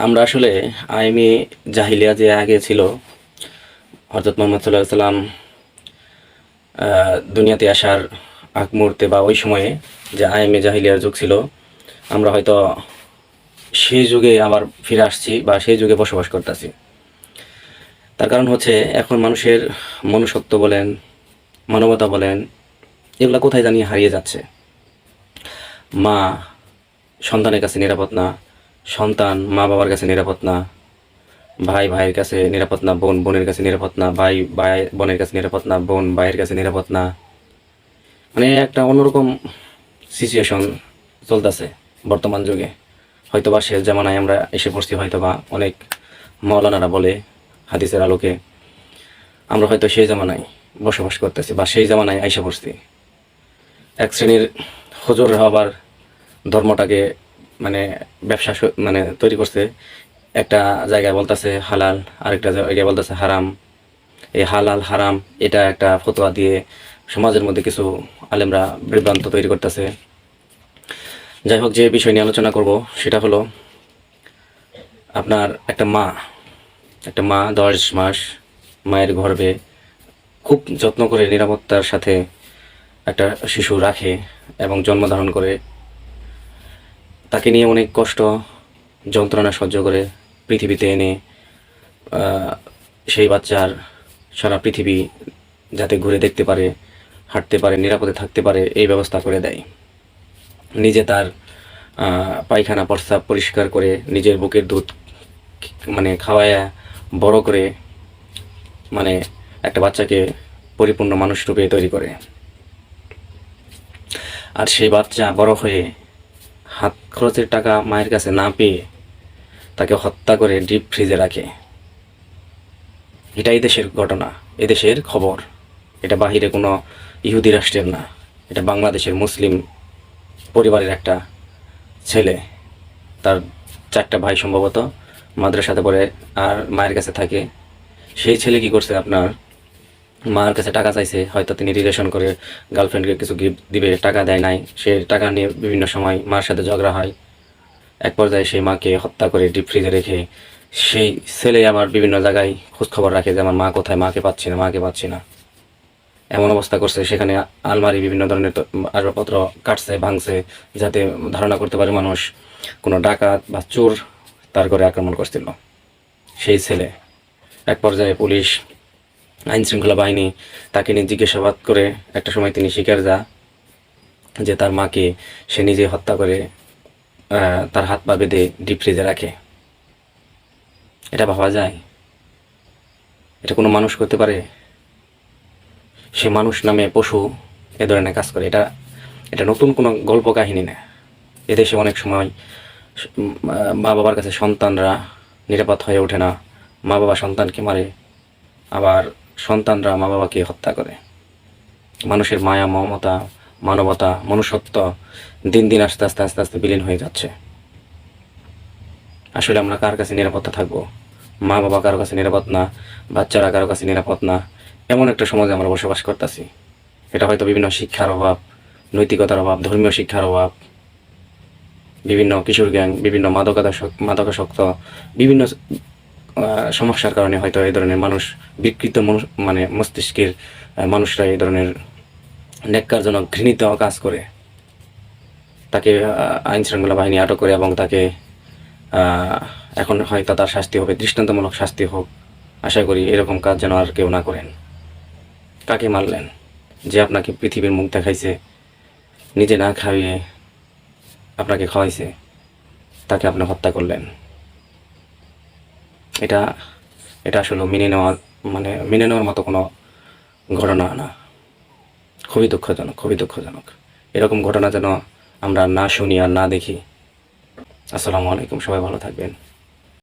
আমরা আসলে আইএমএ জাহিলিয়া যে আগে ছিল, হযরত মুহাম্মদ সাল্লাল্লাহু আলাইহি সাল্লাম দুনিয়াতে আসার আগ মুহূর্তে বা ওই সময়ে যে আইএমএ জাহিলিয়ার যুগ ছিল, আমরা হয়তো সেই যুগে আবার ফিরে আসছি বা সেই যুগে বসবাস করতেছি। তার কারণ হচ্ছে এখন মানুষের মনুষ্যত্ব বলেন, মানবতা বলেন, এগুলা কোথায় জানি হারিয়ে যাচ্ছে। মা সন্তানের কাছে নিরাপদ না, সন্তান মা বাবার কাছে নিরাপদ না, ভাই ভাইয়ের কাছে নিরাপদ না, বোন বোনের কাছে নিরাপদ না, ভাই ভাই বোনের কাছে নিরাপদ না, বোন ভাইয়ের কাছে নিরাপদ না। মানে একটা অন্যরকম সিচুয়েশন চলতেছে বর্তমান যুগে। হয়তোবা শেষ জামানায় আমরা এসে পড়ছি, হয়তোবা অনেক মাওলানারা বলে হাদিসের আলোকে আমরা হয়তো সেই জামানায় বসবাস করতেছি বা সেই জামানায় আইসা পড়ছি। এক শ্রেণীর হুজুররা আবার ধর্মটাকে মানে ব্যবসা মানে তৈরি করছে। একটা জায়গায় বলতেছে হালাল, আরেকটা জায়গায় বলতেছে হারাম। এই হালাল হারাম এটা একটা ফতোয়া দিয়ে সমাজের মধ্যে কিছু আলেমরা বিভ্রান্ত তৈরি করতেছে। যাই হোক, যে বিষয় নিয়ে আলোচনা করব সেটা হলো আপনার একটা মা 10 মাস মায়ের গর্ভে খুব যত্ন করে নিরাপত্তার সাথে একটা শিশু রাখে এবং জন্মধারণ করে, তাকে নিয়ে অনেক কষ্ট যন্ত্রণা সহ্য করে পৃথিবীতে এনে সেই বাচ্চার সারা পৃথিবী যাতে ঘুরে দেখতে পারে, হাঁটতে পারে, নিরাপদে থাকতে পারে এই ব্যবস্থা করে দেয়। নিজে তার পায়খানা প্রস্রাব পরিষ্কার করে নিজের বুকের দুধ মানে খাওয়ায়া বড় করে মানে একটা বাচ্চাকে পরিপূর্ণ মানুষ রূপে তৈরি করে। আর সেই বাচ্চা বড় হয়ে হাত খরচের টাকা মায়ের কাছে না পেয়ে তাকে হত্যা করে ডিপ ফ্রিজে রাখে। এটা দেশের ঘটনা, এদেশের খবর। এটা বাহিরে কোনো ইহুদি রাষ্ট্রের না, এটা বাংলাদেশের মুসলিম পরিবারের একটা ছেলে। তার 4টা ভাই সম্ভবত মাদ্রাসাতে পড়ে আর মায়ের কাছে থাকে। সেই ছেলে কি করছে, আপনার মার কাছে টাকা চাইছে, হয়তো তিনি রিলেশন করে গার্লফ্রেন্ডকে কিছু গিফট দিবে, টাকা দেয় নাই। সে টাকা নিয়ে বিভিন্ন সময় মার সাথে ঝগড়া হয়। এক পর্যায়ে সেই মাকে হত্যা করে ডিপ ফ্রিজে রেখে সেই ছেলে আবার বিভিন্ন জায়গায় খোঁজখবর রাখে যে আমার মা কোথায়, মাকে পাচ্ছি না। এমন অবস্থা করছে, সেখানে আলমারি বিভিন্ন ধরনের আসবাবপত্র কাটছে, ভাঙছে, যাতে ধারণা করতে পারে মানুষ কোনো ডাকাত বা চোর তার ঘরে আক্রমণ করছিল। সেই ছেলে এক পর্যায়ে পুলিশ, আইন শৃঙ্খলা বাহিনী তাকে নিয়ে জিজ্ঞাসাবাদ করে একটা সময় তিনি স্বীকার যে তার মাকে সে নিজে হত্যা করে তার হাত পা বেঁধে ডিপ ফ্রিজে রাখে। এটা ভাবা যায়? এটা কোনো মানুষ করতে পারে? সে মানুষ নামে পশু এ ধরনের কাজ করে। এটা নতুন কোনো গল্প কাহিনী না। এদেশে অনেক সময় মা বাবার কাছে সন্তানরা নিরাপদ হয়ে ওঠে না, মা বাবা সন্তানকে মারে, আবার সন্তানরা মা বাবাকে হত্যা করে। মানুষের মায়া, মমতা, মানবতা, মনুষ্যত্ব দিন দিন আস্তে আস্তে আস্তে আস্তে বিলীন হয়ে যাচ্ছে। আসলে আমরা কার কাছে নিরাপত্তা থাকবো? মা বাবা কারো কাছে নিরাপদ না, বাচ্চারা কারো কাছে নিরাপদ না, এমন একটা সমাজে আমরা বসবাস করতেছি। এটা হয়তো বিভিন্ন শিক্ষার অভাব, নৈতিকতার অভাব, ধর্মীয় শিক্ষার অভাব, বিভিন্ন কিশোর গ্যাং, বিভিন্ন মাদকাসক্ত বিভিন্ন সমস্যার কারণে হয়তো এই ধরনের মানুষ বিকৃত মানে মস্তিষ্কের মানুষরা এই ধরনের ন্যাক্কারজনক ঘৃণিত কাজ করে। তাকে আইন শৃঙ্খলা বাহিনী আটক করে এবং তাকে এখন হয়তো তার শাস্তি হবে, দৃষ্টান্তমূলক শাস্তি হোক। আশা করি এরকম কাজ যেন আর কেউ না করেন। কাকে মারলেন? যে আপনাকে পৃথিবীর মুখ দেখাইছে, নিজে না খাইয়ে আপনাকে খাওয়াইছে, তাকে আপনি হত্যা করলেন। এটা এটা আসলে মেনে নেওয়ার মতো কোনো ঘটনা না। খুবই দুঃখজনক। এরকম ঘটনা যেন আমরা না শুনি আর না দেখি। আসসালামু আলাইকুম, সবাই ভালো থাকবেন।